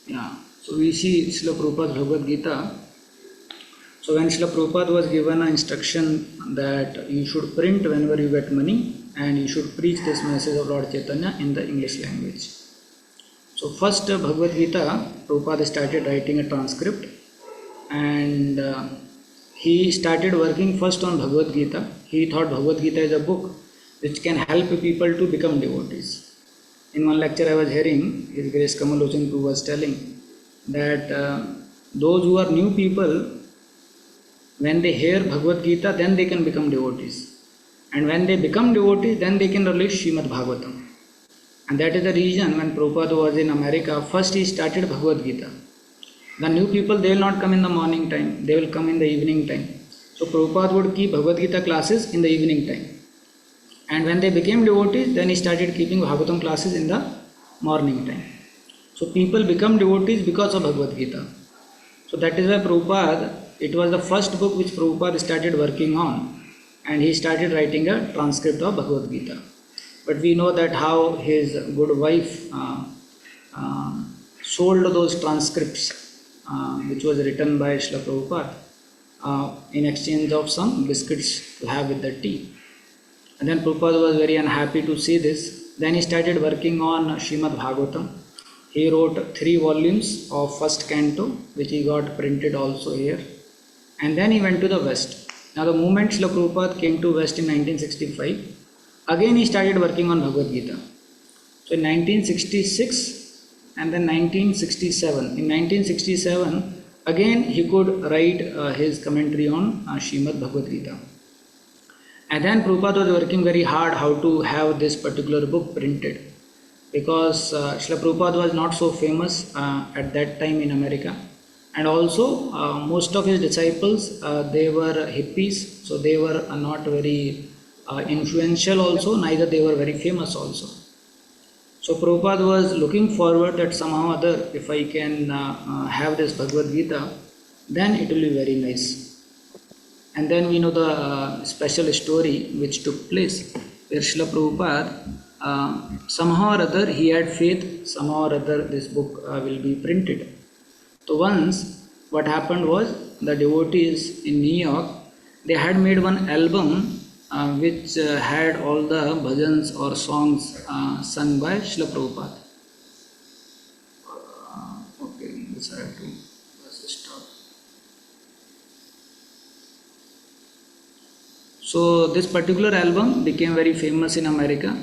Yeah. So we see Srila Prabhupada Bhagavad Gita. So when Srila Prabhupada was given an instruction that you should print whenever you get money and you should preach this message of Lord Chaitanya in the English language. So first Bhagavad Gita, Prabhupada started writing a transcript, and he started working first on Bhagavad Gita. He thought Bhagavad Gita is a book which can help people to become devotees. In one lecture I was hearing, His Grace Kamalochan Prabhu was telling that those who are new people, when they hear Bhagavad Gita, then they can become devotees. And when they become devotees, then they can release Srimad Bhagavatam. And that is the reason when Prabhupada was in America, first he started Bhagavad Gita. The new people, they will not come in the morning time, they will come in the evening time. So Prabhupada would keep Bhagavad Gita classes in the evening time. And when they became devotees, then he started keeping Bhagavatam classes in the morning time. So people become devotees because of Bhagavad Gita. So that is why Prabhupada, it was the first book which Prabhupada started working on, and he started writing a transcript of Bhagavad Gita. But we know that how his good wife sold those transcripts which was written by Srila Prabhupada in exchange of some biscuits to have with the tea. And then Prabhupada was very unhappy to see this. Then he started working on Srimad Bhagavatam. He wrote 3 volumes of first canto, which he got printed also here. And then he went to the West. Now the moment Srila Prabhupada came to West in 1965, again he started working on Bhagavad Gita. So in 1966 and then 1967. In 1967, again he could write his commentary on Srimad Bhagavad Gita. And then Prabhupada was working very hard how to have this particular book printed, because Srila Prabhupada was not so famous at that time in America, and also most of his disciples, they were hippies, so they were not very influential also, neither they were very famous also. So Prabhupada was looking forward that somehow or other, if I can have this Bhagavad Gita, then it will be very nice. And then we know the special story which took place, where Srila Prabhupada, somehow or other he had faith, somehow or other this book will be printed. So once what happened was, the devotees in New York, they had made one album which had all the bhajans or songs sung by Srila Prabhupada. Okay, this I have to stop. So this particular album became very famous in America,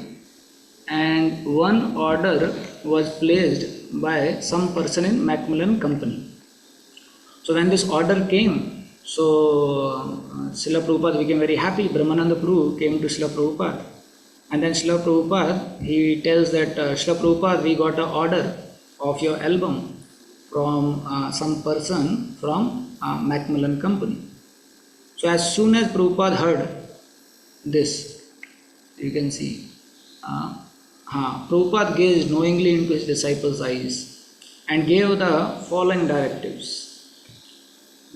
and one order was placed by some person in Macmillan Company. So when this order came, so Srila Prabhupada became very happy. Brahmananda Prabhu came to Srila Prabhupada, and then Srila Prabhupada, he tells that Srila Prabhupada, we got an order of your album from some person from Macmillan Company. So as soon as Prabhupada heard this, you can see, Prabhupada gazed knowingly into his disciples' eyes and gave the following directives.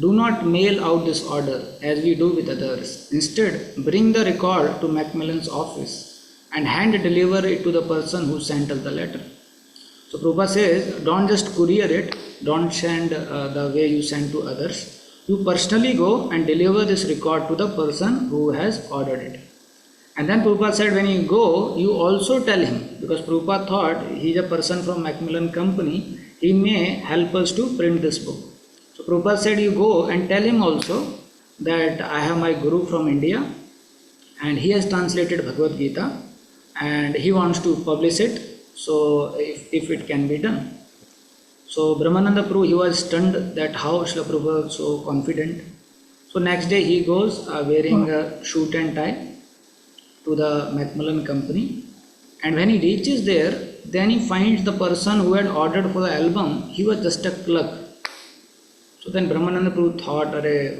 Do not mail out this order as we do with others. Instead, bring the record to Macmillan's office and hand deliver it to the person who sent us the letter. So Prabhupada says, don't just courier it, don't send the way you send to others. You personally go and deliver this record to the person who has ordered it. And then Prabhupada said, when you go, you also tell him, because Prabhupada thought he is a person from Macmillan Company, he may help us to print this book. So Prabhupada said, you go and tell him also that I have my guru from India and he has translated Bhagavad Gita and he wants to publish it, so if it can be done. So Brahmananda Prabhu, he was stunned that how Srila Prabhupada was so confident. So next day he goes wearing a suit and tie to the Macmillan Company, and when he reaches there, then he finds the person who had ordered for the album, he was just a clerk. So then Brahmananda Prabhu thought,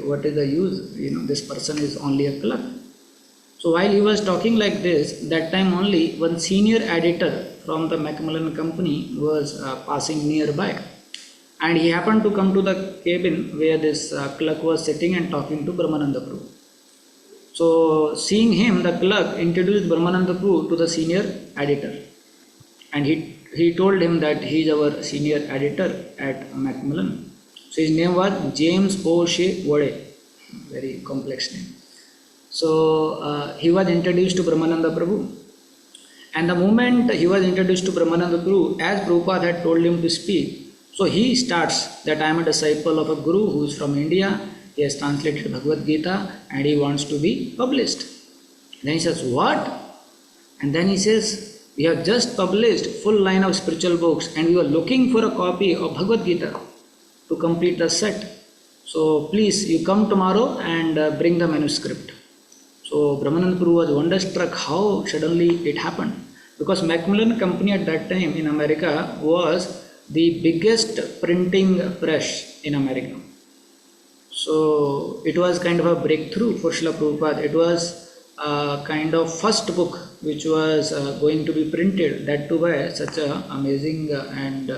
what is the use? This person is only a clerk. So while he was talking like this, that time only one senior editor from the Macmillan Company was passing nearby, and he happened to come to the cabin where this clerk was sitting and talking to Brahmananda Prabhu. So seeing him, the clerk introduced Brahmananda Prabhu to the senior editor, and he he told him that he is our senior editor at Macmillan. So his name was James O'Shea Wade, very complex name. So he was introduced to Brahmananda Prabhu. And the moment he was introduced to Brahmananda Prabhu, as Prabhupada had told him to speak, so he starts that I am a disciple of a guru who is from India. He has translated Bhagavad Gita and he wants to be published. Then he says, what? And then he says, we have just published full line of spiritual books and we were looking for a copy of Bhagavad Gita to complete the set. So please, you come tomorrow and bring the manuscript. So Brahmananda Prabhu was wonderstruck how suddenly it happened. Because Macmillan Company at that time in America was the biggest printing press in America. So it was kind of a breakthrough for Srila Prabhupada. It was kind of first book which was going to be printed, that too by such an amazing and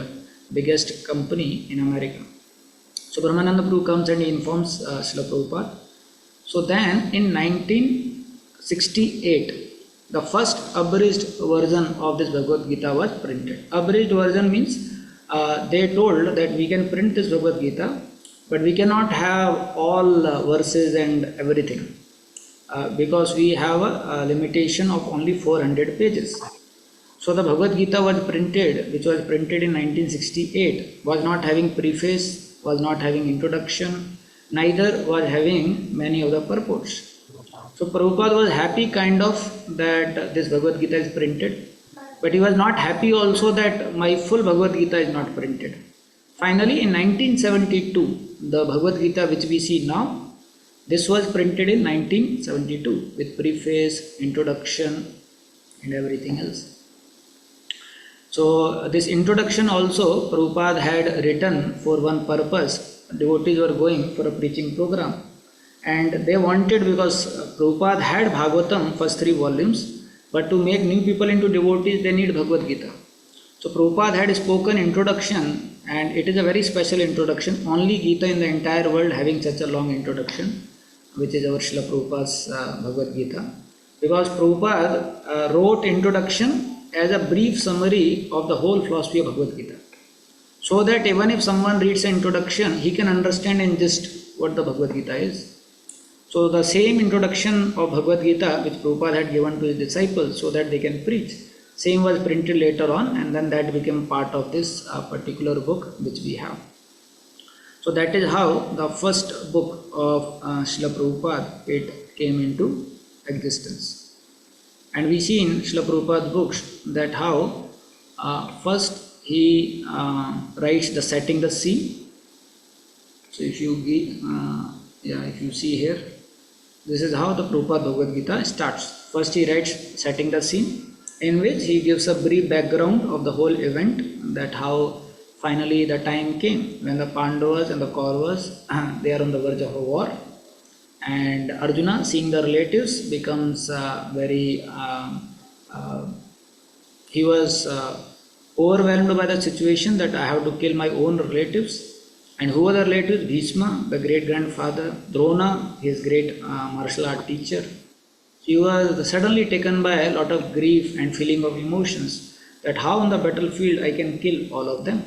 biggest company in America. So Brahmananda Prabhu comes and he informs Srila Prabhupada. So then in 1968, the first abridged version of this Bhagavad Gita was printed. Abridged version means they told that we can print this Bhagavad Gita, but we cannot have all verses and everything. Because we have a limitation of only 400 pages. So the Bhagavad Gita was printed, which was printed in 1968, was not having preface, was not having introduction, neither was having many of the purports. So Prabhupada was happy kind of that this Bhagavad Gita is printed, but he was not happy also that my full Bhagavad Gita is not printed. Finally in 1972, the Bhagavad Gita which we see now, this was printed in 1972 with preface, introduction and everything else. So this introduction also Prabhupada had written for one purpose. Devotees were going for a preaching program and they wanted, because Prabhupada had Bhagavatam first 3 volumes, but to make new people into devotees they need Bhagavad Gita. So Prabhupada had spoken introduction and it is a very special introduction, only Gita in the entire world having such a long introduction, which is our Srila Prabhupada's Bhagavad Gita. Because Prabhupada wrote introduction as a brief summary of the whole philosophy of Bhagavad Gita. So that even if someone reads an introduction, he can understand in just what the Bhagavad Gita is. So the same introduction of Bhagavad Gita which Prabhupada had given to his disciples so that they can preach, same was printed later on and then that became part of this particular book which we have. So that is how the first book of Srila Prabhupada, it came into existence. And we see in Srila Prabhupada's books that how first he writes the setting the scene. So if you if you see here, this is how the Prabhupada Bhagavad Gita starts. First he writes setting the scene, in which he gives a brief background of the whole event, that how finally the time came when the Pandavas and the Kauravas they are on the verge of a war, and Arjuna, seeing the relatives, becomes he was overwhelmed by the situation that I have to kill my own relatives. And who are the relatives? Bhishma, the great grandfather, Drona, his great martial art teacher. He was suddenly taken by a lot of grief and feeling of emotions, that how on the battlefield I can kill all of them.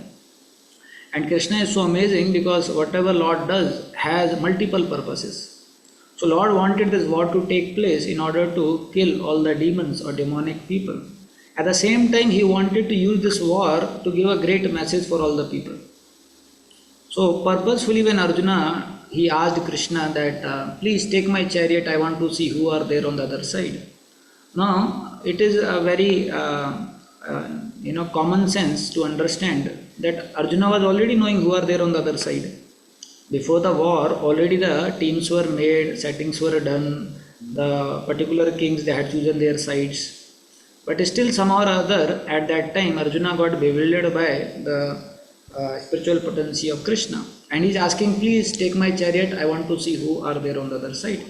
And Krishna is so amazing because whatever Lord does has multiple purposes. So Lord wanted this war to take place in order to kill all the demons or demonic people. At the same time, he wanted to use this war to give a great message for all the people. So purposefully when Arjuna, he asked Krishna that please take my chariot, I want to see who are there on the other side. Now it is a very common sense to understand that Arjuna was already knowing who are there on the other side. Before the war, already the teams were made, settings were done, the particular kings, they had chosen their sides. But still somehow or other, at that time, Arjuna got bewildered by the spiritual potency of Krishna. And he's asking, please take my chariot, I want to see who are there on the other side.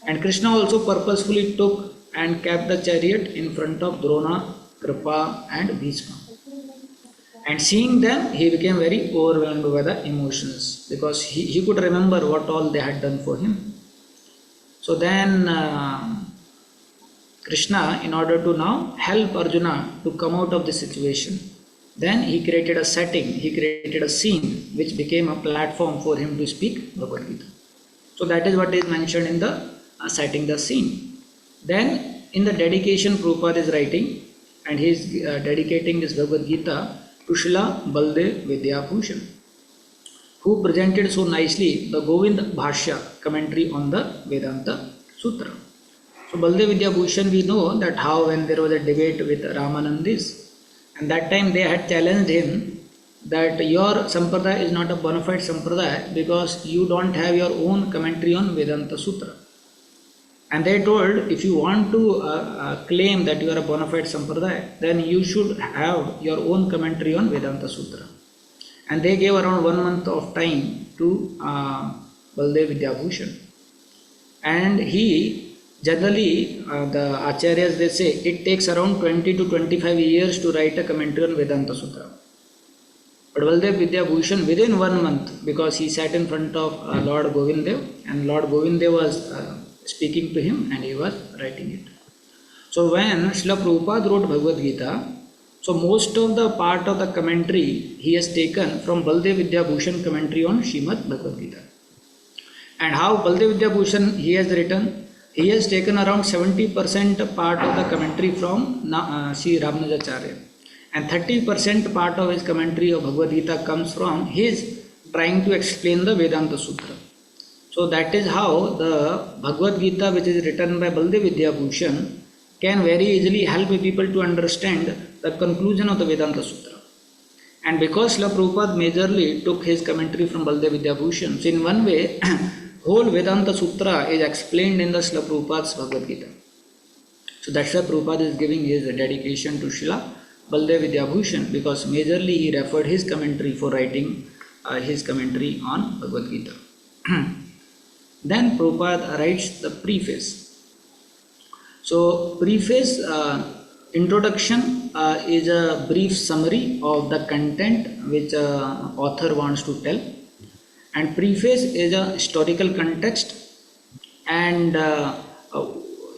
And Krishna also purposefully took and kept the chariot in front of Drona, Kripa and Bhishma. And seeing them, he became very overwhelmed by the emotions, because he could remember what all they had done for him. So then Krishna, in order to now help Arjuna to come out of the situation, Then he created a setting, he created a scene which became a platform for him to speak Bhagavad Gita. So that is what is mentioned in the setting the scene. Then in the dedication Prabhupada is writing, and he is dedicating this Bhagavad Gita to Srila Baldev Vidyabhushan, who presented so nicely the Govind Bhashya commentary on the Vedanta Sutra. So Baldev Vidyabhushan, we know that how when there was a debate with Ramanandis, and that time they had challenged him that your sampradaya is not a bona fide sampradaya because you don't have your own commentary on Vedanta Sutra. And they told, if you want to claim that you are a bona fide sampradaya, then you should have your own commentary on Vedanta Sutra. And they gave around 1 month of time to Baldev Vidyabhushan. And he generally, the acharyas, they say it takes around 20 to 25 years to write a commentary on Vedanta Sutra. But Baldev Vidyabhushan, within 1 month, because he sat in front of Lord Govindev, and Lord Govindev was speaking to him and he was writing it. So when Srila Prabhupada wrote Bhagavad Gita, so most of the part of the commentary he has taken from Baldev Vidyabhushan commentary on Srimad Bhagavad Gita. And how Baldev Vidyabhushan he has written, he has taken around 70% part of the commentary from Sri Ramanujacharya, and 30% part of his commentary of Bhagavad Gita comes from his trying to explain the Vedanta Sutra. So that is how the Bhagavad Gita, which is written by Baldev Vidyabhushan, can very easily help people to understand the conclusion of the Vedanta Sutra. And because Srila Prabhupada majorly took his commentary from Baldev Vidyabhushan, so in one way, whole Vedanta Sutra is explained in the Srila Prabhupada's Bhagavad Gita. So that's why Prabhupada is giving his dedication to Srila Baldev Vidyabhushan, because majorly he referred his commentary for writing his commentary on Bhagavad Gita. Then Prabhupada writes the preface. So preface, introduction is a brief summary of the content which author wants to tell, and preface is a historical context, and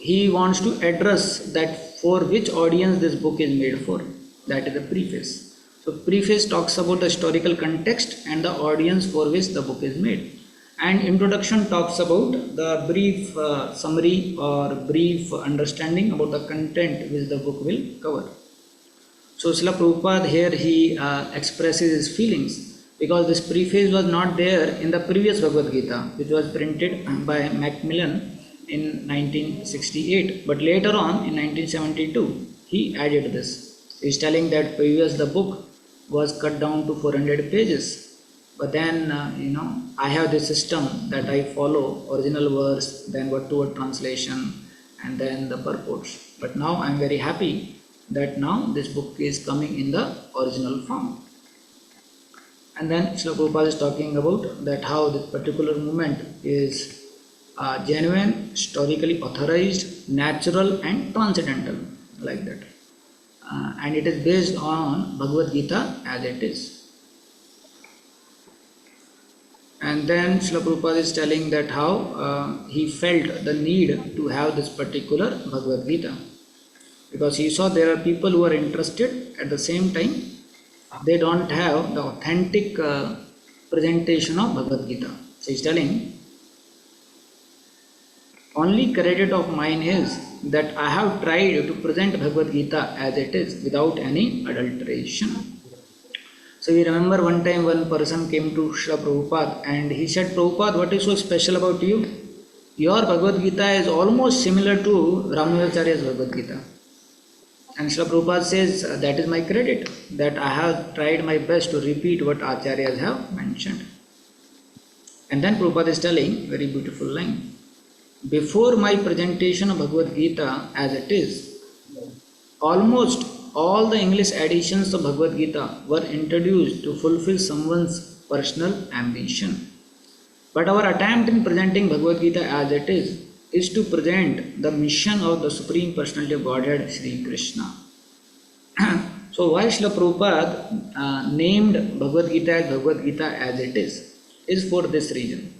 he wants to address that for which audience this book is made for. That is the preface. So preface talks about the historical context and the audience for which the book is made, and introduction talks about the brief summary or brief understanding about the content which the book will cover. So Srila Prabhupada here he expresses his feelings, because this preface was not there in the previous Bhagavad Gita, which was printed by Macmillan in 1968, but later on in 1972 he added this. He is telling that previous the book was cut down to 400 pages, but then I have this system that I follow: original verse, then word to word translation, and then the purports. But now I am very happy that now this book is coming in the original form. And then Srila Prabhupada is talking about that how this particular movement is genuine, historically authorized, natural and transcendental, like that. And it is based on Bhagavad Gita as it is. And then Srila Prabhupada is telling that how he felt the need to have this particular Bhagavad Gita, because he saw there are people who are interested, at the same time they don't have the authentic presentation of Bhagavad Gita. So he is telling, only credit of mine is that I have tried to present Bhagavad Gita as it is without any adulteration. So we remember one time one person came to Srila Prabhupada and he said, Prabhupada, what is so special about you? Your Bhagavad Gita is almost similar to Ramanujacharya's Bhagavad Gita. And Srila Prabhupada says, that is my credit, that I have tried my best to repeat what Acharyas have mentioned. And then Prabhupada is telling, very beautiful line, before my presentation of Bhagavad Gita as it is, almost all the English editions of Bhagavad Gita were introduced to fulfill someone's personal ambition. But our attempt in presenting Bhagavad Gita as it is to present the mission of the Supreme Personality of Godhead, Sri Krishna. So why Srila Prabhupada named Bhagavad Gita as it is for this reason.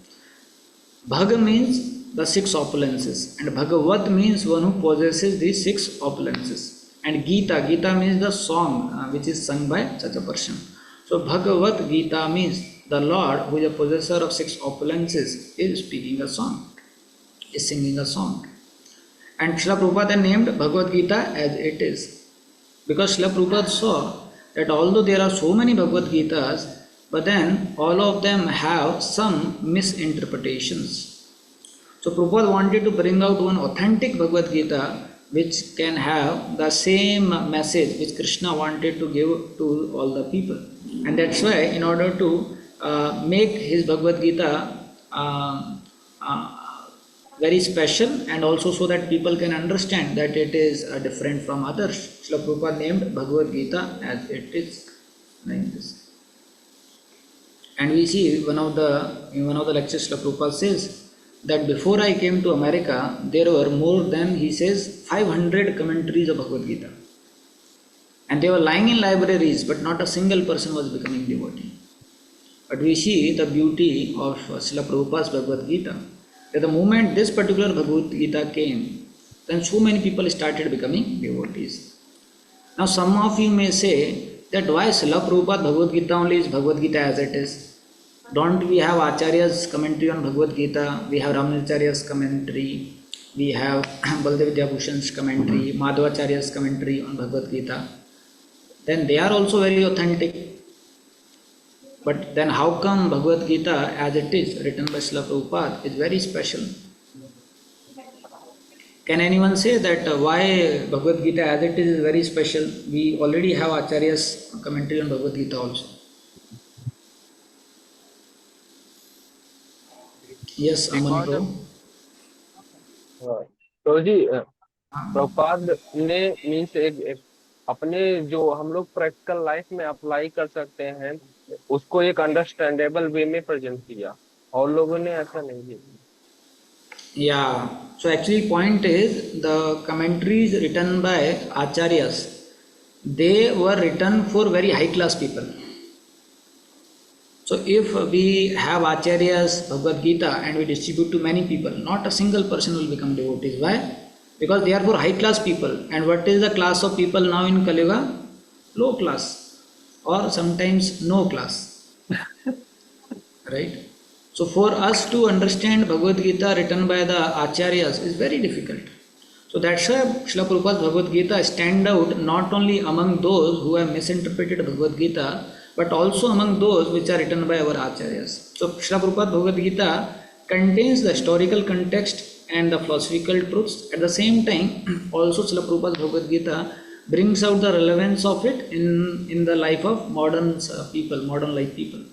Bhaga means the 6 opulences, and Bhagavat means one who possesses these 6 opulences. And Gita means the song which is sung by such a person. So Bhagavad Gita means the Lord, who is the possessor of six opulences, is speaking a song, is singing a song. And Srila Prabhupada then named Bhagavad Gita as it is. Because Srila Prabhupada saw that although there are so many Bhagavad Gitas, but then all of them have some misinterpretations. So Prabhupada wanted to bring out one authentic Bhagavad Gita which can have the same message which Krishna wanted to give to all the people. And that's why in order to make his Bhagavad Gita very special, and also so that people can understand that it is different from others, Srila Prabhupada named Bhagavad Gita as it is, like this. And we see in one of the lectures Srila Prabhupada says that before I came to America, there were more than, he says, 500 commentaries of Bhagavad Gita. And they were lying in libraries, but not a single person was becoming devotee. But we see the beauty of Srila Prabhupada's Bhagavad Gita, that the moment this particular Bhagavad Gita came, then so many people started becoming devotees. Now some of you may say that why Srila Prabhupada Bhagavad Gita only is Bhagavad Gita as it is? Don't we have Acharya's commentary on Bhagavad Gita? We have Ramanujacharya's commentary, we have Baldev Vidyabhushan's commentary, Madhvacharya's commentary on Bhagavad Gita. Then they are also very authentic. But then how come Bhagavad Gita as it is, written by Srila Prabhupada, is very special? Can anyone say that why Bhagavad Gita as it is very special? We already have Acharya's commentary on Bhagavad Gita also. Yes, Aman bro. तो जी प्रभुपाद ने means एक अपने जो हम लोग practical life में apply कर सकते हैं उसको एक अंडरस्टैंडेबल वे में प्रेजेंट किया, और लोगों ने ऐसा नहीं किया. Yeah, so actually point is the commentaries written by Acharyas, they were written for very high class people. So if we have Acharya's Bhagavad Gita and we distribute to many people, not a single person will become devotees. Why? Because they are for high class people. And what is the class of people now in Kali Yuga? Low class, or sometimes no class. Right? So for us to understand Bhagavad Gita written by the Acharyas is very difficult. So that's why Srila Prabhupada's Bhagavad Gita stand out not only among those who have misinterpreted Bhagavad Gita, but also among those which are written by our Acharyas. So Srila Prabhupada Bhagavad Gita contains the historical context and the philosophical truths. At the same time, also Srila Prabhupada Bhagavad Gita brings out the relevance of it in the life of modern people, modern life people.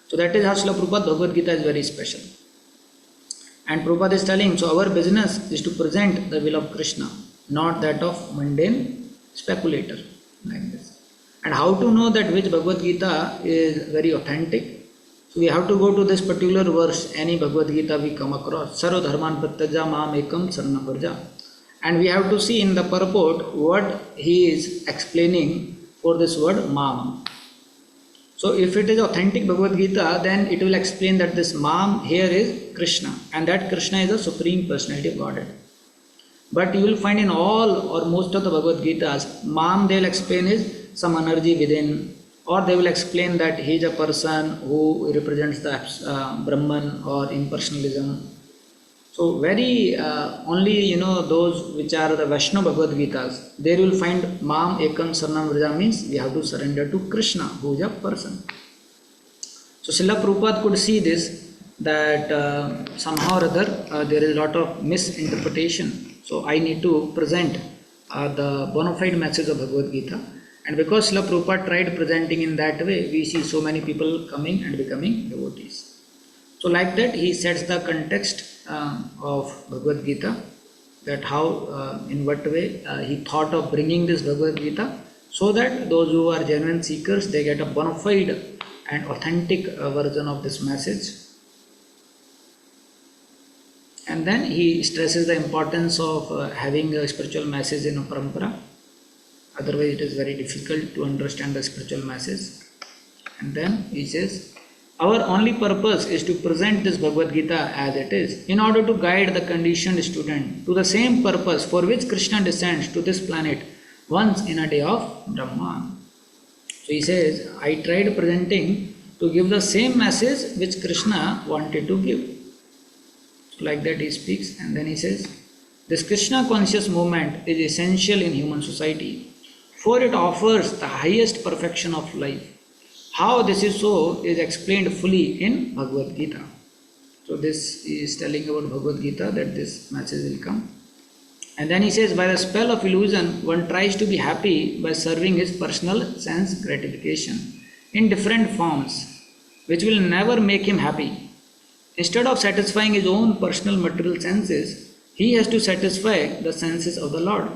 So that is how Srila Prabhupada Bhagavad Gita is very special. And Prabhupada is telling, so our business is to present the will of Krishna, not that of mundane speculator, like this. And how to know that which Bhagavad Gita is very authentic? So we have to go to this particular verse, any Bhagavad Gita we come across, Sarva Dharman Pratyaja Mam Ekam Saranam Varja. And we have to see in the purport what he is explaining for this word Mam. So if it is authentic Bhagavad Gita, then it will explain that this Mam here is Krishna, and that Krishna is the Supreme Personality of Godhead. But you will find in all or most of the Bhagavad Gitas, Mam they will explain is some energy within, or they will explain that he is a person who represents the Brahman or impersonalism. So very only those which are the Vaishnava Bhagavad Gitas, there you will find Mam Ekam Saranam Vraja means we have to surrender to Krishna who is a person. So Srila Prabhupada could see this, that somehow or other there is a lot of misinterpretation. So I need to present the bona fide message of Bhagavad Gita. And because Srila Prabhupada tried presenting in that way, we see so many people coming and becoming devotees. So like that, he sets the context of Bhagavad Gita, that how, in what way he thought of bringing this Bhagavad Gita, so that those who are genuine seekers, they get a bona fide and authentic version of this message. And then he stresses the importance of having a spiritual message in a parampara. Otherwise, it is very difficult to understand the spiritual message. And then he says, our only purpose is to present this Bhagavad Gita as it is, in order to guide the conditioned student to the same purpose for which Krishna descends to this planet once in a day of Brahma. So he says, I tried presenting to give the same message which Krishna wanted to give. So like that he speaks, and then he says, this Krishna conscious movement is essential in human society, for it offers the highest perfection of life. How this is so is explained fully in Bhagavad Gita. So this is telling about Bhagavad Gita that this message will come. And then he says, by the spell of illusion, one tries to be happy by serving his personal sense gratification in different forms, which will never make him happy. Instead of satisfying his own personal material senses, he has to satisfy the senses of the Lord.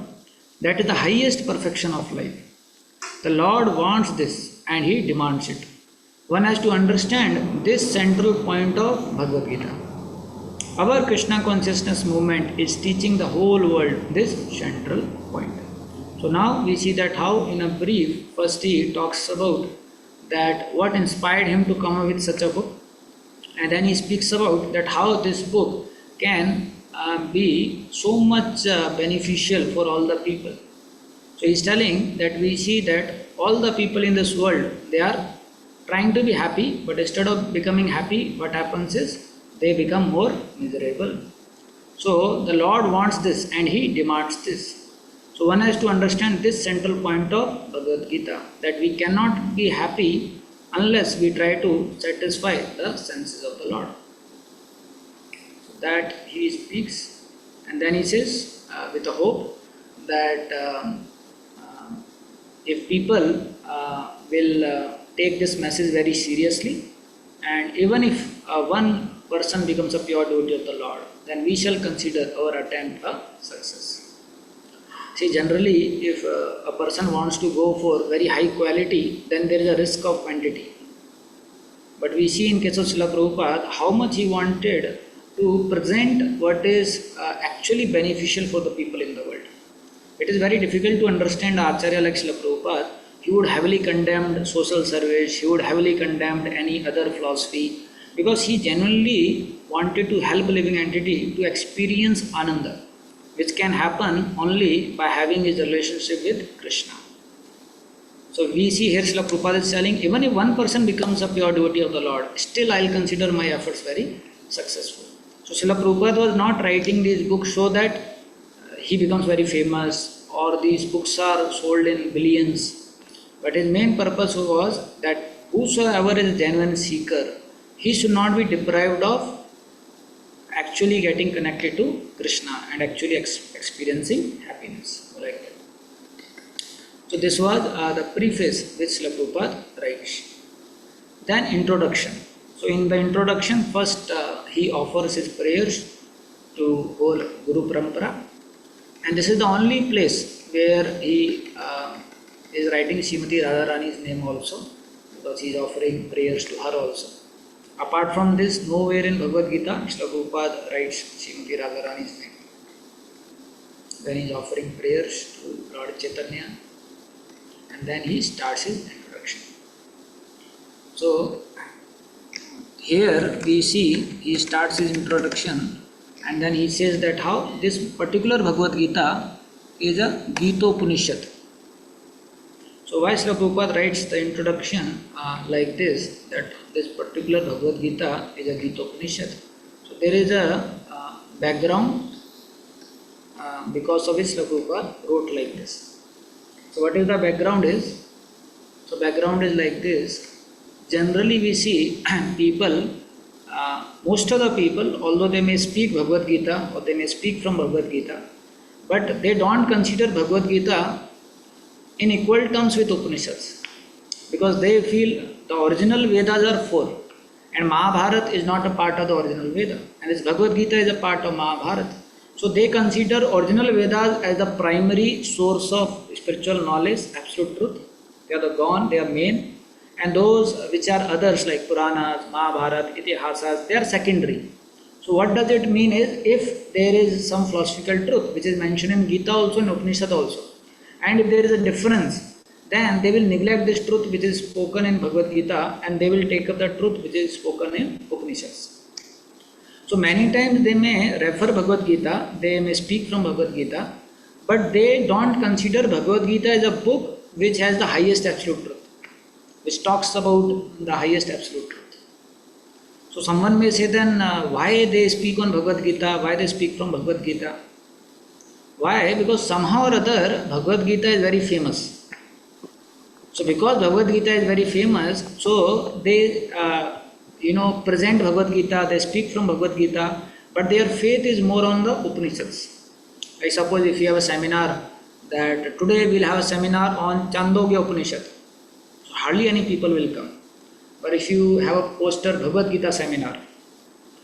That is the highest perfection of life. The Lord wants this and he demands it. One has to understand this central point of Bhagavad Gita. Our Krishna consciousness movement is teaching the whole world this central point. So now we see that how in a brief, first he talks about that what inspired him to come up with such a book, and then he speaks about that how this book can be so much beneficial for all the people. So he's telling that we see that all the people in this world, they are trying to be happy, but instead of becoming happy, what happens is they become more miserable. So the Lord wants this and he demands this. So one has to understand this central point of Bhagavad Gita, that we cannot be happy unless we try to satisfy the senses of the Lord. So that he speaks, and then he says with a hope that if people will take this message very seriously, and even if one person becomes a pure devotee of the Lord, then we shall consider our attempt a success. See, generally, if a person wants to go for very high quality, then there is a risk of quantity. But we see in case of Srila Prabhupada how much he wanted to present what is actually beneficial for the people in the world. It is very difficult to understand Acharya like Srila Prabhupada. He would heavily condemned social service, he would heavily condemned any other philosophy, because he genuinely wanted to help a living entity to experience Ananda, which can happen only by having his relationship with Krishna. So we see here Srila Prabhupada is telling, even if one person becomes a pure devotee of the Lord, still I will consider my efforts very successful. So Srila Prabhupada was not writing these books so that he becomes very famous or these books are sold in billions. But his main purpose was that whosoever is a genuine seeker, he should not be deprived of actually getting connected to Krishna and actually experiencing happiness. Like that. So this was the preface which Srila Prabhupada writes. Then introduction. So in the introduction, first he offers his prayers to whole Guru Parampara, and this is the only place where he is writing Srimati Radharani's name also, because he is offering prayers to her also. Apart from this, nowhere in Bhagavad Gita, Srila Prabhupada writes Srimati Radharani's name. Then he is offering prayers to Lord Chaitanya, and then he starts his introduction. So here we see he starts his introduction, and then he says that how this particular Bhagavad Gita is a Gita-Upanishad. So why Srila Prabhupada writes the introduction like this, that this particular Bhagavad Gita is a Gita-Upanishad. So there is a background because of which Srila Prabhupada wrote like this. So what is the background is? So background is like this. Generally we see people, most of the people, although they may speak Bhagavad Gita or they may speak from Bhagavad Gita, but they don't consider Bhagavad Gita in equal terms with Upanishads, because they feel the original Vedas are 4 and Mahabharata is not a part of the original Veda, and this Bhagavad Gita is a part of Mahabharata. So they consider original Vedas as the primary source of spiritual knowledge, absolute truth. They are the gone, they are main, and those which are others like Puranas, Mahabharata, Itihasas, they are secondary. So what does it mean is, if there is some philosophical truth which is mentioned in Gita also and Upanishad also, and if there is a difference, then they will neglect this truth which is spoken in Bhagavad Gita and they will take up the truth which is spoken in Upanishads. So many times they may refer Bhagavad Gita, they may speak from Bhagavad Gita, but they don't consider Bhagavad Gita as a book which has the highest absolute truth, which talks about the highest absolute truth. So someone may say then why they speak on Bhagavad Gita, why they speak from Bhagavad Gita. Why? Because somehow or other Bhagavad Gita is very famous. So because Bhagavad Gita is very famous, so they present Bhagavad Gita, they speak from Bhagavad Gita, but their faith is more on the Upanishads. I suppose if you have a seminar that today we'll have a seminar on Chandogya Upanishad, so hardly any people will come. But if you have a poster Bhagavad Gita seminar,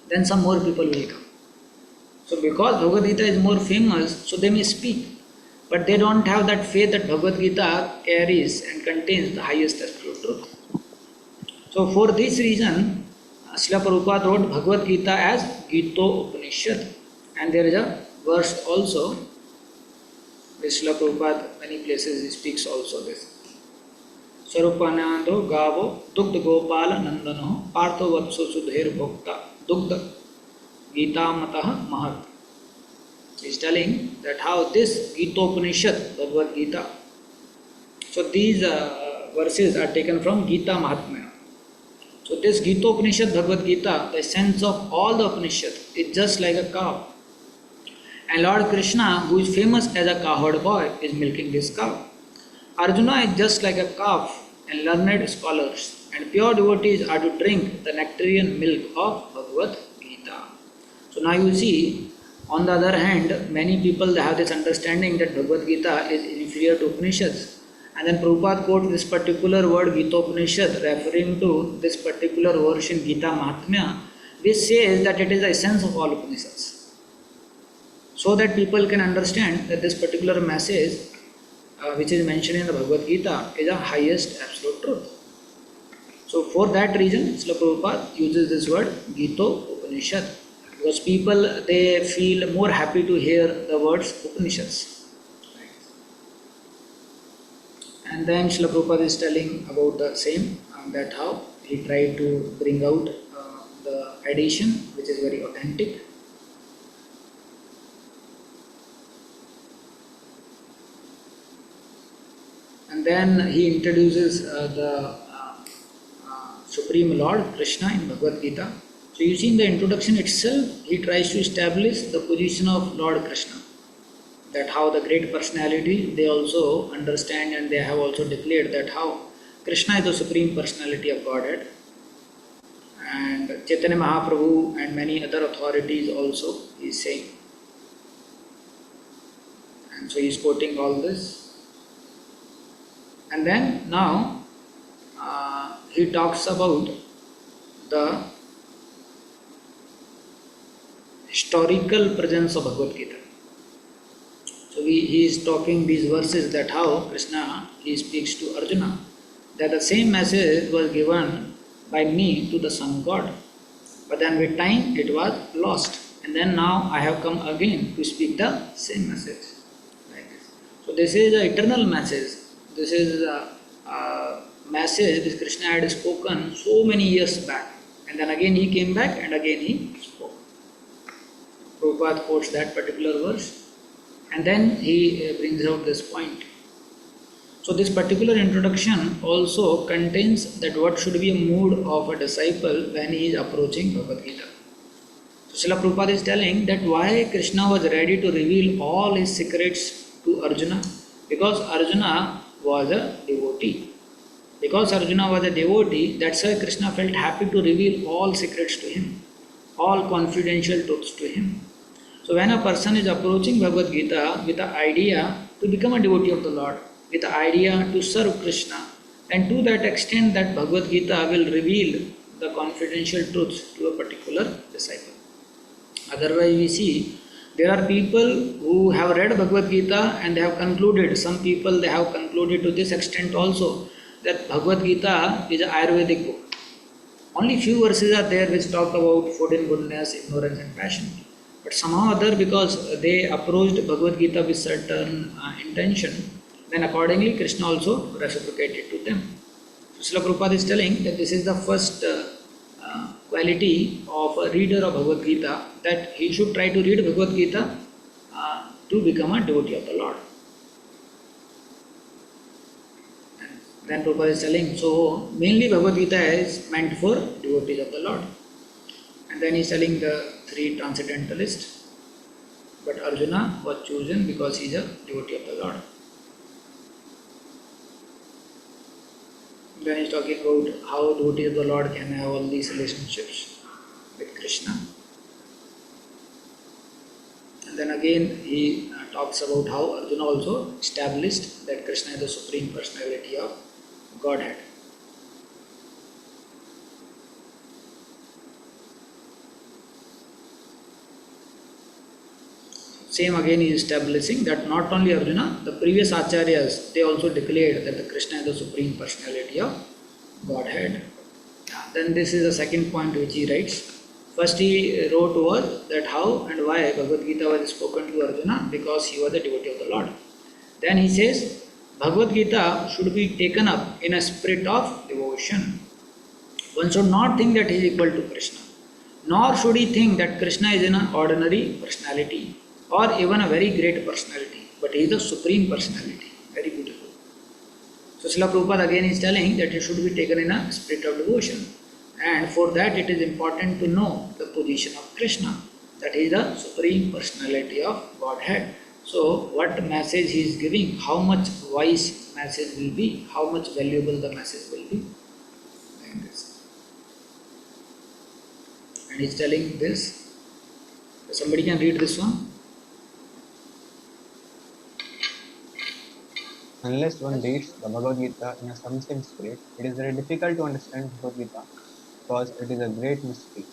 then some more people will come. So because Bhagavad Gita is more famous, so they may speak, but they don't have that faith that Bhagavad Gita carries and contains the highest absolute truth. So for this reason, Srila Prabhupada wrote Bhagavad Gita as Gita Upanishad. And there is a verse also, which Srila Prabhupada many places he speaks also this. Sarupanando Gavo Dugdha Gopala Nandano Partho Vatso Sudher Bhokta Dugdha Gita Mataha Mahat. He is telling that how this Gita Upanishad, Bhagavad Gita. So these verses are taken from Gita Mahatmya. So this Gita Upanishad, Bhagavad Gita, the essence of all the Upanishad is just like a cow. And Lord Krishna, who is famous as a cowherd boy, is milking this cow. Arjuna is just like a calf, and learned scholars and pure devotees are to drink the nectarian milk of Bhagavad Gita. So now you see, on the other hand, many people have this understanding that Bhagavad Gita is inferior to Upanishads. And then Prabhupada quotes this particular word Gita Upanishad referring to this particular verse in Gita Mahatmya, which says that it is the essence of all Upanishads. So that people can understand that this particular message which is mentioned in the Bhagavad Gita is the highest absolute truth. So for that reason, Srila Prabhupada uses this word Gita Upanishad, because people they feel more happy to hear the words Upanishads. And then Srila Prabhupada is telling about the same, that how he tried to bring out the addition which is very authentic. And then he introduces the Supreme Lord Krishna in Bhagavad Gita. So you see in the introduction itself, he tries to establish the position of Lord Krishna. That how the great personality, they also understand and they have also declared that how Krishna is the Supreme Personality of Godhead. And Chaitanya Mahaprabhu and many other authorities also is saying. And so he is quoting all this. And then now he talks about the historical presence of Bhagavad Gita. So he is talking these verses that how Krishna he speaks to Arjuna, that the same message was given by me to the Son of God, but then with time it was lost, and then now I have come again to speak the same message. Like this. So this is an eternal message. This is a message which Krishna had spoken so many years back, and then again he came back and again he spoke. Prabhupada quotes that particular verse, and then he brings out this point. So this particular introduction also contains that what should be a mood of a disciple when he is approaching Bhagavad Gita. So Srila Prabhupada is telling that why Krishna was ready to reveal all his secrets to Arjuna, because Arjuna was a devotee. Because Arjuna was a devotee, that's why Krishna felt happy to reveal all secrets to him, all confidential truths to him. So when a person is approaching Bhagavad Gita with the idea to become a devotee of the Lord, with the idea to serve Krishna, and to that extent that Bhagavad Gita will reveal the confidential truths to a particular disciple. Otherwise we see there are people who have read Bhagavad Gita and they have concluded, some people they have concluded to this extent also, that Bhagavad Gita is an Ayurvedic book. Only few verses are there which talk about food and goodness, ignorance and passion. But somehow or other, because they approached Bhagavad Gita with certain intention, then accordingly Krishna also reciprocated to them. So Srila Prabhupada is telling that this is the first quality of a reader of Bhagavad Gita, that he should try to read Bhagavad Gita to become a devotee of the Lord. Then Prabhupada is telling, so mainly Bhagavad Gita is meant for devotees of the Lord. And then he is telling the three transcendentalists, but Arjuna was chosen because he is a devotee of the Lord. Then he is talking about how devotees of the Lord can have all these relationships with Krishna. And then again he talks about how Arjuna also established that Krishna is the Supreme Personality of Godhead. Same again he is establishing that not only Arjuna, the previous acharyas, they also declared that the Krishna is the Supreme Personality of Godhead. Then this is the second point which he writes. First he wrote was that how and why Bhagavad Gita was spoken to Arjuna, because he was a devotee of the Lord. Then he says Bhagavad Gita should be taken up in a spirit of devotion. One should not think that he is equal to Krishna, nor should he think that Krishna is an ordinary personality or even a very great personality, but he is the Supreme Personality. Very beautiful. So Srila Prabhupada again is telling that it should be taken in a spirit of devotion. And for that it is important to know the position of Krishna, that he is the Supreme Personality of Godhead. So what message he is giving, how much wise message will be, how much valuable the message will be. And he is telling this. Somebody can read this one. Unless one reads the Bhagavad Gita in a submissive spirit, it is very difficult to understand Bhagavad Gita because it is a great mystery.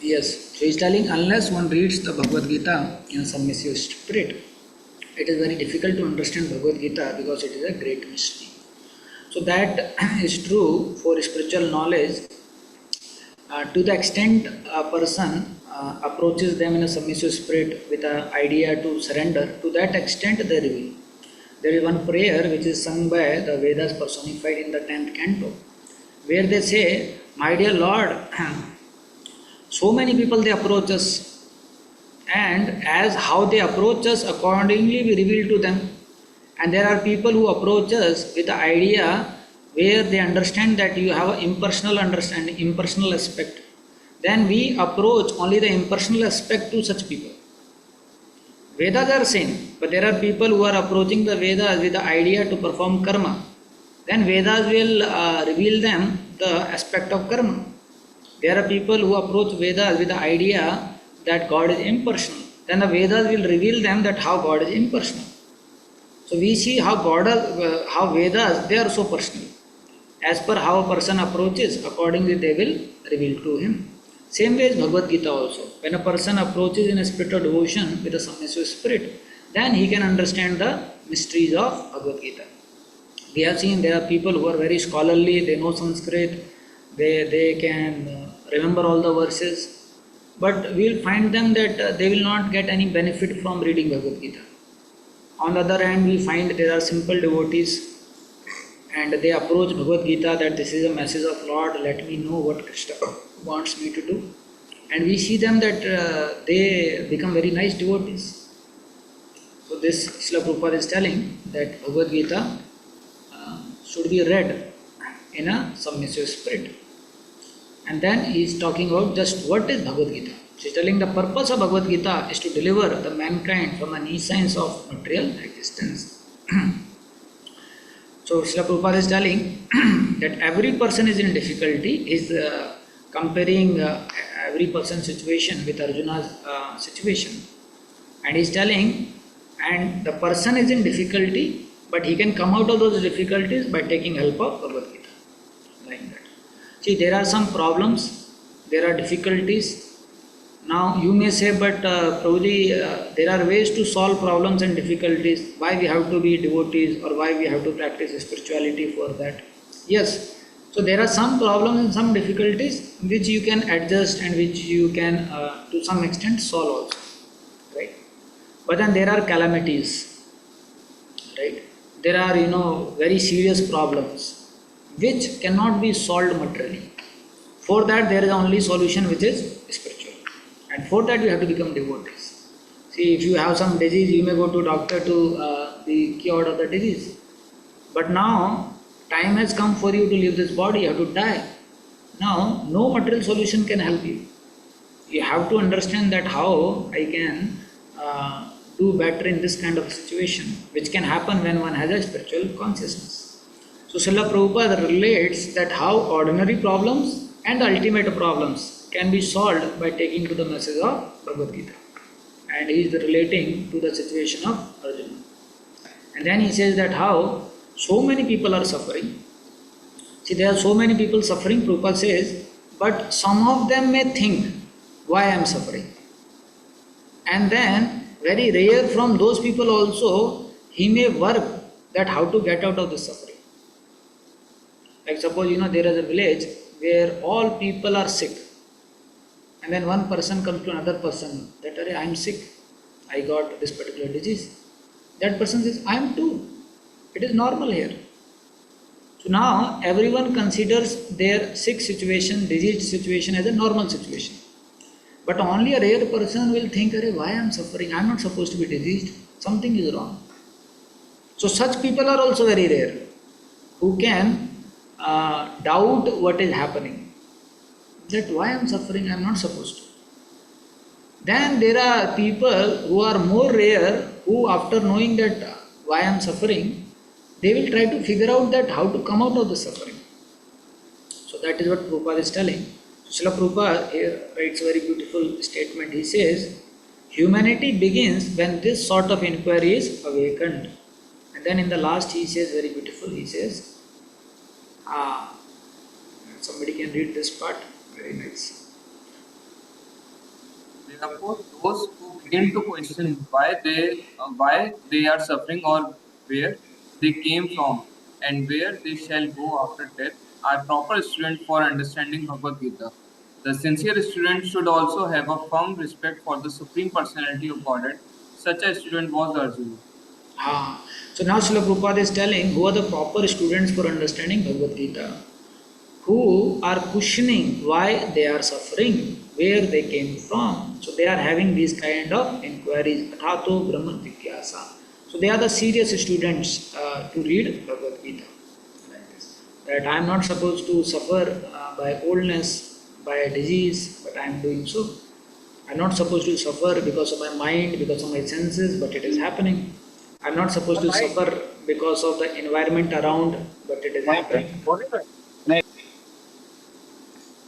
Yes, so he is telling unless one reads the Bhagavad Gita in a submissive spirit, it is very difficult to understand Bhagavad Gita because it is a great mystery. So that is true for spiritual knowledge. To the extent a person approaches them in a submissive spirit with an idea to surrender, to that extent they reveal. There is one prayer which is sung by the Vedas personified in the 10th canto, where they say, my dear Lord, so many people they approach us, and as how they approach us, accordingly we reveal to them. And there are people who approach us with the idea where they understand that you have an impersonal understanding, impersonal aspect. Then we approach only the impersonal aspect to such people. Vedas are same, but there are people who are approaching the Vedas with the idea to perform karma. Then Vedas will reveal them the aspect of karma. There are people who approach Vedas with the idea that God is impersonal. Then the Vedas will reveal them that how God is impersonal. So we see how how Vedas, they are so personal. As per how a person approaches, accordingly they will reveal to him. Same way as Bhagavad Gita also. When a person approaches in a spirit of devotion with a submissive spirit, then he can understand the mysteries of Bhagavad Gita. We have seen there are people who are very scholarly, they know Sanskrit, they can remember all the verses, but we will find them that they will not get any benefit from reading Bhagavad Gita. On the other hand, we find there are simple devotees and they approach Bhagavad Gita that this is a message of Lord, let me know what Krishna wants me to do. And we see them that they become very nice devotees. So this Srila Prabhupada is telling that Bhagavad Gita should be read in a submissive spirit. And then he is talking about just what is Bhagavad Gita. He is telling the purpose of Bhagavad Gita is to deliver the mankind from the nescience of material existence. So Srila Prabhupada is telling that every person is in difficulty, is comparing every person's situation with Arjuna's situation. And he is telling, and the person is in difficulty, but he can come out of those difficulties by taking help of Bhagavad Gita. Like that. See, there are some problems, there are difficulties. Now you may say, but Prabhuji, there are ways to solve problems and difficulties. Why we have to be devotees or why we have to practice spirituality for that? Yes, so there are some problems and some difficulties which you can adjust and which you can to some extent solve also, right? But then there are calamities, right? There are, very serious problems which cannot be solved materially. For that there is only solution which is spiritual. And for that you have to become devotees. See, if you have some disease, you may go to doctor to be cured of the disease. But now, time has come for you to leave this body, you have to die. Now, no material solution can help you. You have to understand that how I can do better in this kind of situation, which can happen when one has a spiritual consciousness. So Srila Prabhupada relates that how ordinary problems and ultimate problems can be solved by taking to the message of Bhagavad Gita. And he is relating to the situation of Arjuna. And then he says that how so many people are suffering. See, there are so many people suffering, Prabhupada says, but some of them may think, why I am suffering? And then, very rare from those people also, he may work that how to get out of this suffering. Like suppose, there is a village where all people are sick. And then one person comes to another person, that I am sick, I got this particular disease. That person says, I am too. It is normal here. So now everyone considers their sick situation, diseased situation as a normal situation. But only a rare person will think, why I am suffering? I am not supposed to be diseased. Something is wrong. So such people are also very rare, who can doubt what is happening. That why I am suffering, I am not supposed to. Then there are people who are more rare, who after knowing that why I am suffering, they will try to figure out that how to come out of the suffering. So that is what Prabhupada is telling. Srila Prabhupada here writes a very beautiful statement. He says, humanity begins when this sort of inquiry is awakened. And then in the last he says very beautiful, he says, somebody can read this part, very nice. Therefore, those who begin to question why they are suffering or where they came from and where they shall go after death are proper students for understanding Bhagavad Gita. The sincere student should also have a firm respect for the Supreme Personality of Godhead. Such a student was Arjuna. So now Srila Prabhupada is telling who are the proper students for understanding Bhagavad Gita, who are questioning why they are suffering, where they came from. So they are having these kind of inquiries, Athato Brahman Jigyasa. So they are the serious students to read Bhagavad Gita. Like this. That I am not supposed to suffer by oldness, by disease, but I am doing so. I am not supposed to suffer because of my mind, because of my senses, but it is happening. I am not supposed to suffer because of the environment around, but it is happening.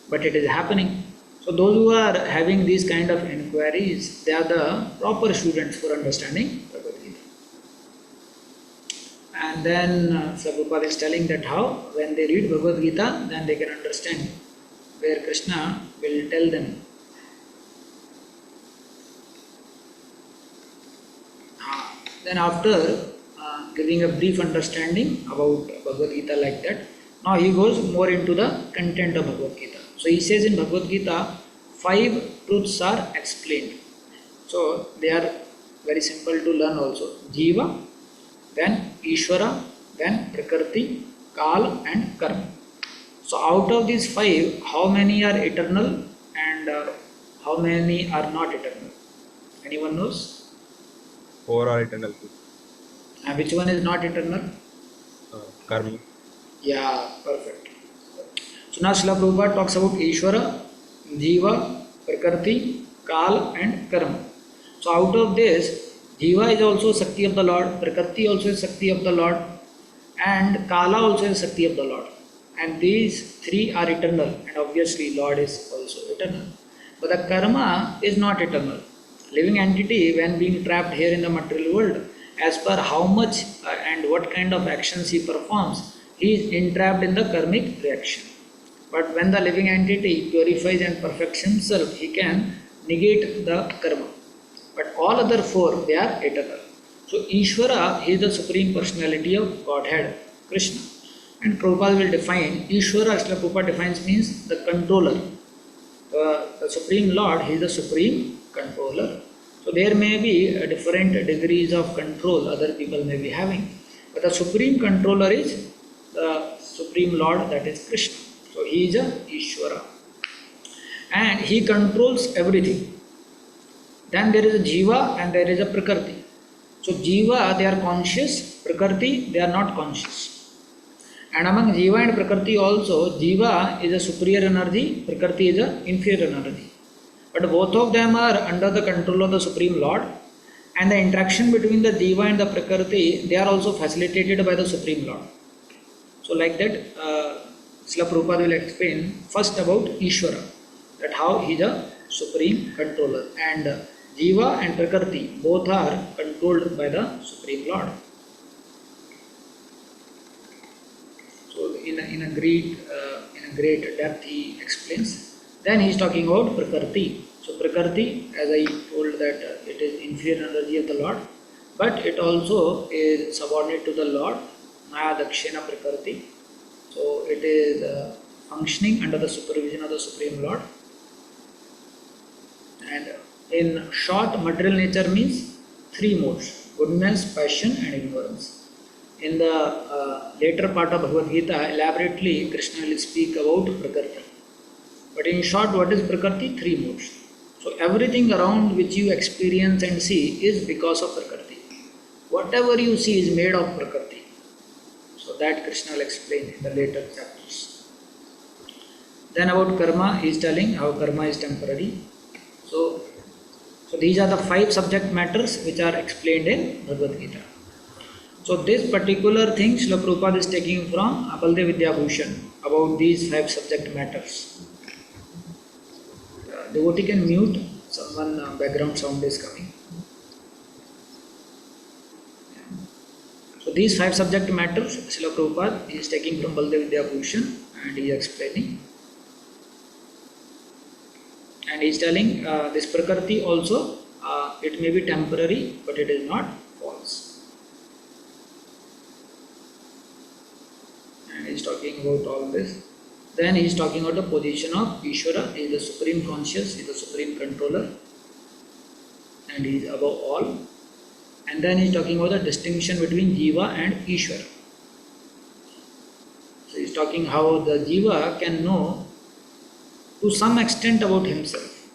But it is happening. So those who are having these kind of inquiries, they are the proper students for understanding Bhagavad Gita. And then Prabhupada is telling that how when they read Bhagavad Gita, then they can understand where Krishna will tell them. Then after giving a brief understanding about Bhagavad Gita like that, now he goes more into the content of Bhagavad Gita. So he says in Bhagavad Gita, 5 truths are explained. So they are very simple to learn also. Jiva, then Ishvara, then Prakriti, Kal and Karma. So out of these 5, how many are eternal and how many are not eternal? Anyone knows? 4 are eternal. Which one is not eternal? Karma. Yeah, perfect. So now Srila Prabhupada talks about Ishvara, Jiva, Prakriti, Kal and Karma. So out of this, Jiva is also Shakti of the Lord, Prakriti also is Shakti of the Lord, and Kala also is Shakti of the Lord. And these 3 are eternal, and obviously Lord is also eternal. But the Karma is not eternal. Living entity, when being trapped here in the material world, as per how much and what kind of actions he performs, he is entrapped in the karmic reaction. But when the living entity purifies and perfects himself, he can negate the karma. But all other 4, they are eternal. So Ishvara is the Supreme Personality of Godhead, Krishna. And Prabhupada will define, Ishvara, Srila Prabhupada defines means the controller. The Supreme Lord, he is the Supreme Controller. So there may be different degrees of control other people may be having. But the Supreme Controller is the Supreme Lord, that is Krishna. So he is a Ishvara. And he controls everything. Then there is a Jiva and there is a Prakriti. So Jiva, they are conscious, Prakriti, they are not conscious. And among Jiva and Prakriti also, Jiva is a superior energy, Prakriti is a inferior energy. But both of them are under the control of the Supreme Lord, and the interaction between the Jiva and the Prakriti, they are also facilitated by the Supreme Lord. So like that, Srila Prabhupada will explain first about Ishvara, that how he is a supreme controller, and Jiva and Prakriti both are controlled by the Supreme Lord. So in a great depth he explains. Then he is talking about Prakriti. So Prakriti, as I told that it is inferior energy of the Lord, but it also is subordinate to the Lord, Maya Dakshina Prakriti. So it is functioning under the supervision of the Supreme Lord. And in short, material nature means three modes: goodness, passion, and ignorance. In the later part of Bhagavad Gita, elaborately Krishna will speak about Prakriti. But in short, what is Prakriti? Three modes. So everything around which you experience and see is because of Prakriti. Whatever you see is made of Prakriti. So that Krishna will explain in the later chapters. Then about karma, he is telling how karma is temporary. So these are the 5 subject matters which are explained in Bhagavad Gita. So this particular thing Srila Prabhupada is taking from Baldev Vidyabhushan about these 5 subject matters. Devotee can mute, someone background sound is coming. So these 5 subject matters Srila Prabhupada is taking from Baldev Vidyabhushan and he is explaining. And he is telling this Prakriti also, it may be temporary, but it is not false. And he is talking about all this. Then he is talking about the position of Ishvara. He is the supreme conscious, he is the supreme controller, and he is above all. And then he is talking about the distinction between Jiva and Ishvara. So he is talking how the Jiva can know to some extent about himself,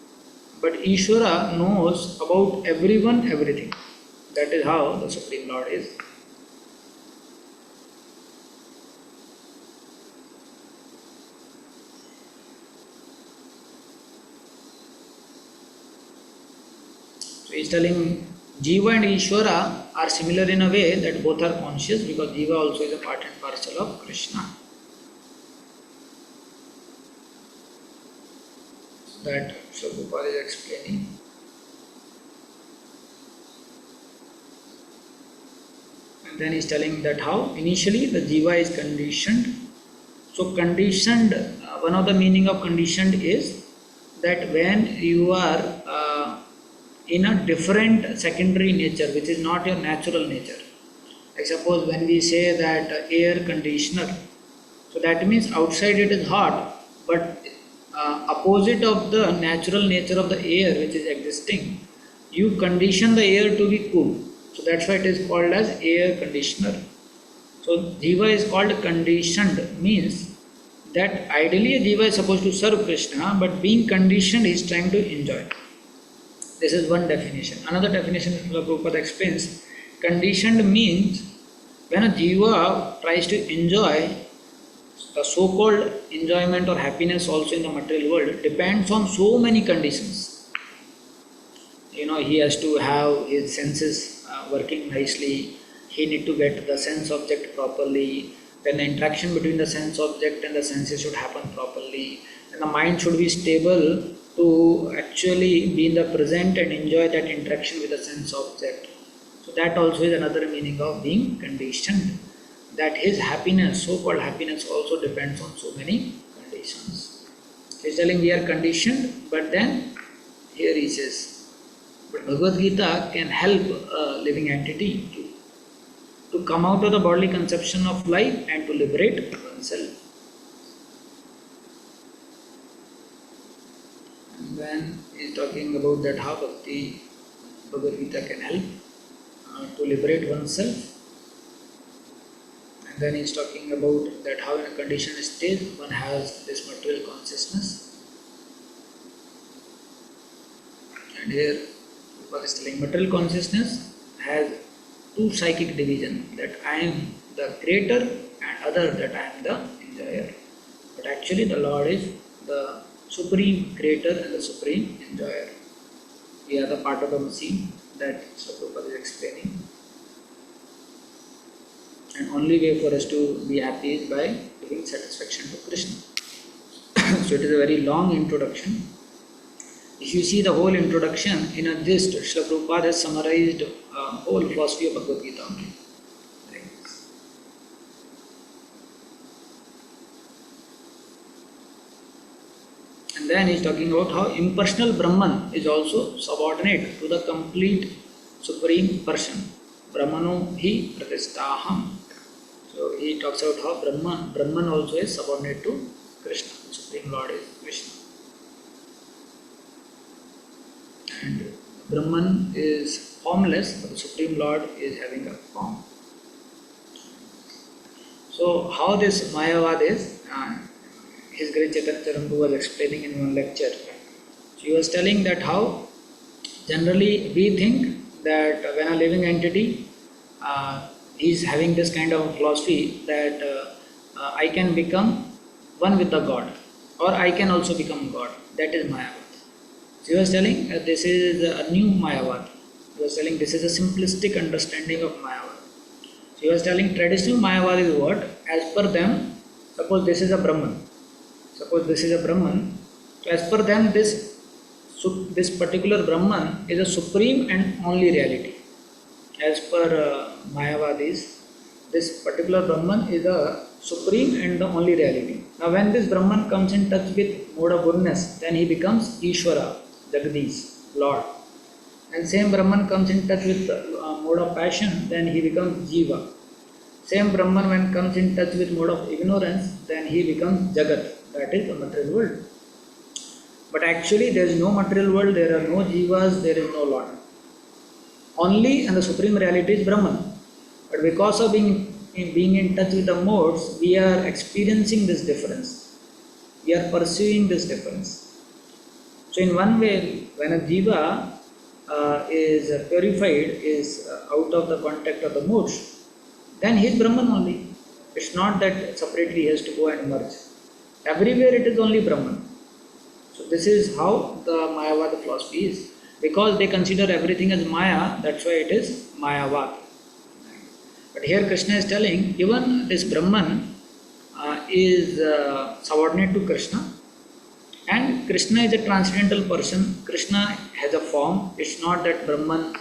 but Ishvara knows about everyone, everything. That is how the Supreme Lord is. So he is telling Jiva and Ishvara are similar in a way that both are conscious, because Jiva also is a part and parcel of Krishna. That Srila Prabhupada is explaining. And then he is telling that how initially the Jiva is conditioned. So conditioned, one of the meaning of conditioned is that when you are in a different secondary nature, which is not your natural nature. Like suppose when we say that air conditioner, so that means outside it is hot, but opposite of the natural nature of the air which is existing, you condition the air to be cool. So that's why it is called as air conditioner. So Jiva is called conditioned, means that ideally a Jiva is supposed to serve Krishna, but being conditioned he is trying to enjoy. This is one definition. Another definition Srila Prabhupada explains, conditioned means when a Jiva tries to enjoy, the so-called enjoyment or happiness also in the material world depends on so many conditions. He has to have his senses working nicely, he need to get the sense object properly, then the interaction between the sense object and the senses should happen properly, and the mind should be stable to actually be in the present and enjoy that interaction with the sense object. So that also is another meaning of being conditioned, that his happiness, so-called happiness, also depends on so many conditions. He is telling we are conditioned, but then here he says, but Bhagavad Gita can help a living entity to come out of the bodily conception of life and to liberate oneself. And then he is talking about that how Bhagavad Gita can help to liberate oneself. And then he is talking about that how in a conditioned state one has this material consciousness. And here Prabhupada is telling material consciousness has two psychic divisions, that I am the creator and other that I am the enjoyer. But actually the Lord is the supreme creator and the supreme enjoyer. We are the part of the machine that Prabhupada is explaining. And only way for us to be happy is by giving satisfaction to Krishna. So it is a very long introduction. If you see the whole introduction in a gist, Srila Prabhupada has summarized whole philosophy of Bhagavad Gita only. Right. And then he is talking about how impersonal Brahman is also subordinate to the complete Supreme Person. Brahmano hi pratistaham. So he talks about how Brahman also is subordinate to Krishna. The Supreme Lord is Krishna. And Brahman is formless, but the Supreme Lord is having a form. So how this Mayavad is, His Great Chaitanya Charanpur was explaining in one lecture. So he was telling that how generally we think that when a living entity is having this kind of philosophy that I can become one with the God, or I can also become God. That is Mayavad. So he was telling this is a new Mayavad. He was telling this is a simplistic understanding of Mayavad. So he was telling traditional Mayavad is what? As per them, suppose this is a Brahman. Suppose this is a Brahman. So as per them, this particular Brahman is a supreme and only reality. As per Mayavadis, this particular Brahman is a supreme and the only reality. Now when this Brahman comes in touch with mode of goodness, then he becomes Ishvara, Jagadish, Lord. And same Brahman comes in touch with mode of passion, then he becomes Jiva. Same Brahman when comes in touch with mode of ignorance, then he becomes Jagat, that is the material world. But actually there is no material world, there are no Jivas, there is no Lord. Only and the supreme reality is Brahman. But because of being in touch with the modes, we are experiencing this difference. We are pursuing this difference. So in one way, when a Jiva is purified, is out of the contact of the modes, then he is Brahman only. It's not that separately he has to go and merge. Everywhere it is only Brahman. So this is how the Mayavad philosophy is. Because they consider everything as Maya, that's why it is Mayavad. But here Krishna is telling, even this Brahman is subordinate to Krishna, and Krishna is a transcendental person. Krishna has a form. It's not that Brahman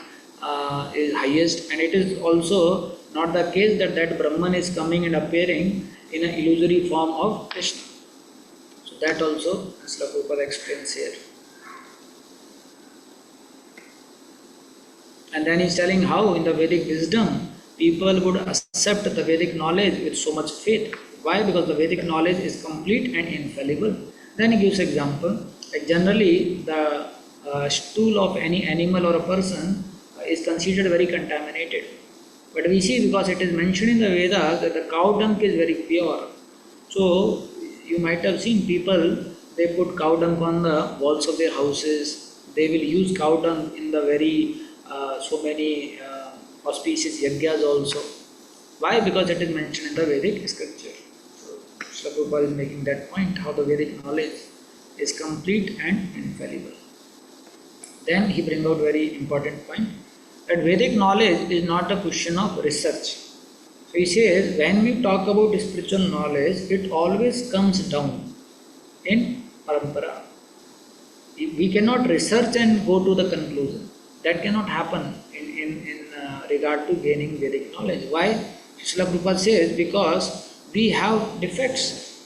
is highest, and it is also not the case that that Brahman is coming and appearing in an illusory form of Krishna. So that also Srila Prabhupada explains here. And then he is telling how in the Vedic wisdom people would accept the Vedic knowledge with so much faith. Why? Because the Vedic knowledge is complete and infallible. Then he gives example. Like generally the stool of any animal or a person is considered very contaminated. But we see, because it is mentioned in the Vedas that the cow dung is very pure. So you might have seen people, they put cow dung on the walls of their houses. They will use cow dung in the very so many auspicious yagyas also. Why? Because it is mentioned in the Vedic scripture. So Srila Prabhupada is making that point, how the Vedic knowledge is complete and infallible. Then he brings out very important point, that Vedic knowledge is not a question of research. So he says, when we talk about spiritual knowledge, it always comes down in parampara. We cannot research and go to the conclusion. That cannot happen in regard to gaining Vedic knowledge. Why? Srila Prabhupada says, because we have defects.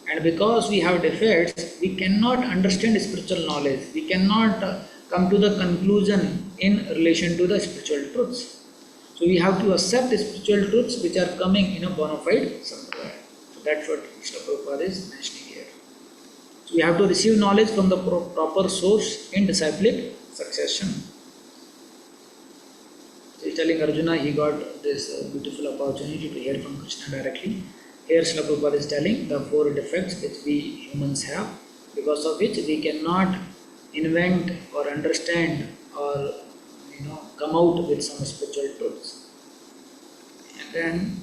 And because we have defects, we cannot understand spiritual knowledge. We cannot come to the conclusion in relation to the spiritual truths. So we have to accept the spiritual truths which are coming in a bona fide sampradaya. So that's what Srila Prabhupada is mentioning here. So we have to receive knowledge from the proper source in disciplic succession. He is telling Arjuna he got this beautiful opportunity to hear from Krishna directly. Here Srila Prabhupada is telling the 4 defects which we humans have, because of which we cannot invent or understand or come out with some spiritual truths. And then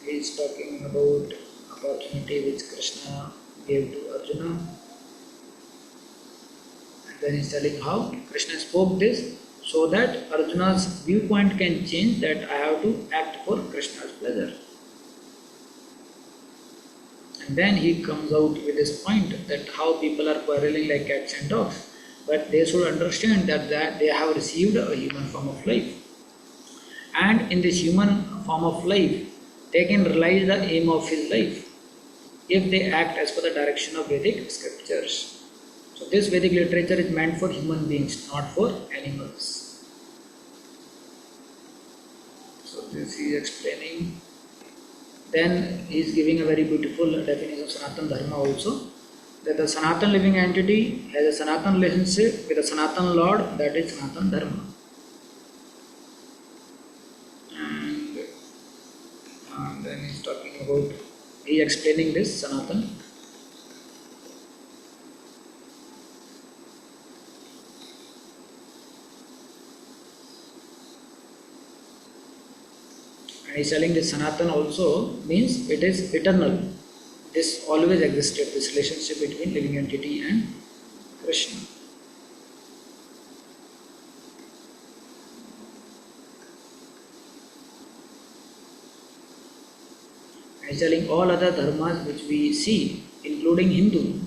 he is talking about opportunity which Krishna gave to Arjuna. And then he is telling how Krishna spoke this so that Arjuna's viewpoint can change, that I have to act for Krishna's pleasure. And then he comes out with this point that how people are quarreling like cats and dogs, but they should understand that they have received a human form of life. And in this human form of life, they can realize the aim of his life if they act as per the direction of Vedic scriptures. So this Vedic literature is meant for human beings, not for animals. So this he is explaining. Then he is giving a very beautiful definition of Sanatana Dharma also, that the Sanatana living entity has a Sanatana relationship with a Sanatana Lord, that is Sanatana Dharma. And then he is talking about, he is explaining this Sanatana. And he is telling this Sanatana also means it is eternal. This always existed, this relationship between living entity and Krishna. And he is telling all other dharmas which we see, including Hindu,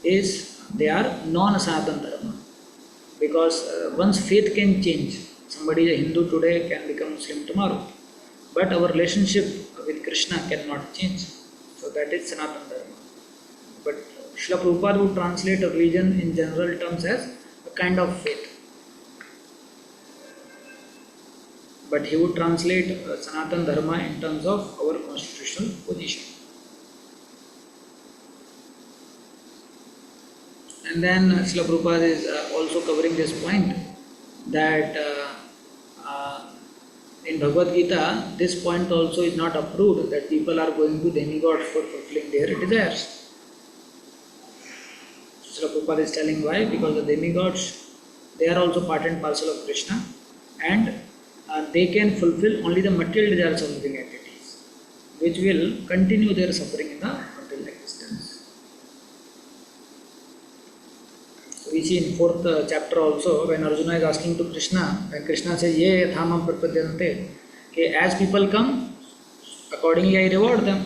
they are non-Sanatana dharma. Because one's faith can change. Somebody is a Hindu today can become Muslim tomorrow. But our relationship with Krishna cannot change. So that is Sanatana Dharma. But Srila Prabhupada would translate a religion in general terms as a kind of faith. But he would translate Sanatana Dharma in terms of our constitutional position. And then Srila Prabhupada is also covering this point that in Bhagavad Gita, this point also is not approved, that people are going to demigods for fulfilling their desires. Srila Prabhupada is telling why, because the demigods, they are also part and parcel of Krishna, and they can fulfill only the material desires of living entities, which will continue their suffering in the material existence. So we see in 4th chapter also, when Arjuna is asking to Krishna, when Krishna says, Ye yathamam prapadyante, okay, as people come, accordingly I reward them.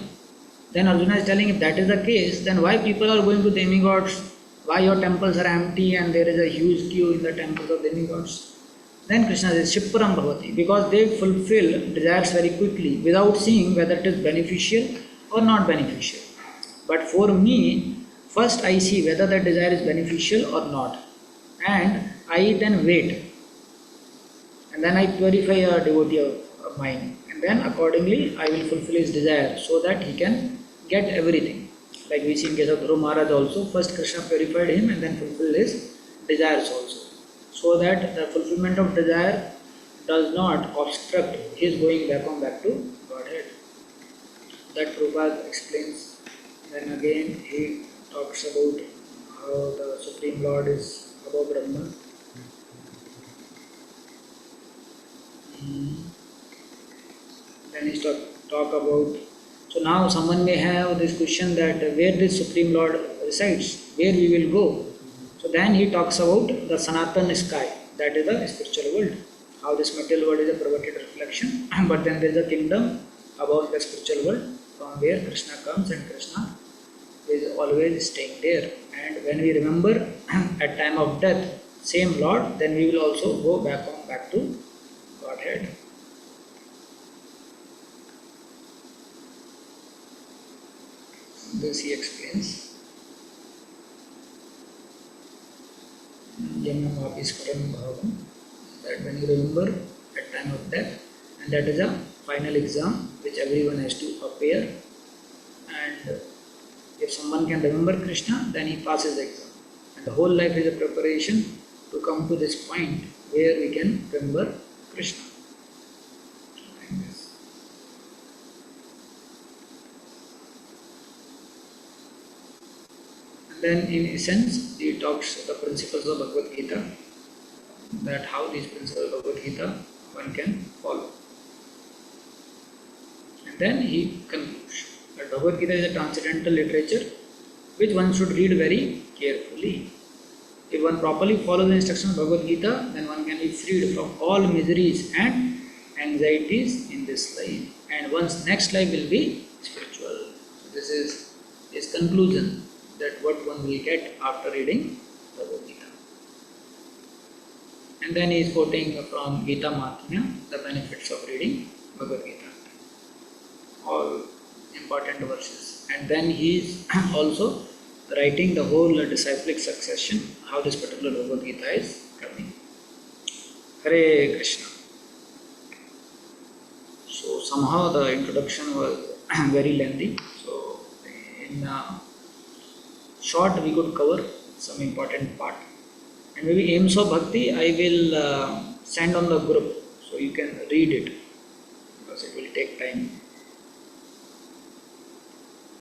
Then Arjuna is telling, if that is the case, then why people are going to demigods? Why your temples are empty and there is a huge queue in the temples of demigods? Then Krishna says, Shipparam bhavati, because they fulfill desires very quickly without seeing whether it is beneficial or not beneficial. But for me, first I see whether that desire is beneficial or not, and I then wait, and then I purify a devotee of mine, and then accordingly I will fulfill his desire so that he can get everything. Like we see in case of Dhruva Maharaj also, first Krishna purified him and then fulfilled his desires also, so that the fulfillment of desire does not obstruct his going back to Godhead. That Prabhupada explains. Then again he talks about how the Supreme Lord is above Brahma. Then he talk about, so now someone may have this question that where this Supreme Lord resides, where we will go. So then he talks about the Sanatana sky, that is the spiritual world. How this material world is a perverted reflection, but then there is a kingdom above the spiritual world from where Krishna comes, and Krishna is always staying there. And when we remember at time of death, same Lord, then we will also go back to Godhead. This he explains. That when you remember at time of death, and that is a final exam which everyone has to appear, and if someone can remember Krishna, then he passes the exam, and the whole life is a preparation to come to this point where we can remember Krishna. And then in essence he talks the principles of Bhagavad Gita, that how these principles of Bhagavad Gita one can follow. And then he concludes that Bhagavad Gita is a transcendental literature which one should read very carefully. If one properly follows the instructions of Bhagavad Gita, then one can be freed from all miseries and anxieties in this life, and one's next life will be spiritual. So this is his conclusion, that what one will get after reading Bhagavad Gita. And then he is quoting from Gita Mahatmya, the benefits of reading Bhagavad Gita. All important verses. And then he is also writing the whole disciplic succession, how this particular Bhagavad Gita is coming. Hare Krishna. So somehow the introduction was very lengthy. So in short we could cover some important part. And maybe aims of bhakti I will send on the group, so you can read it, because it will take time.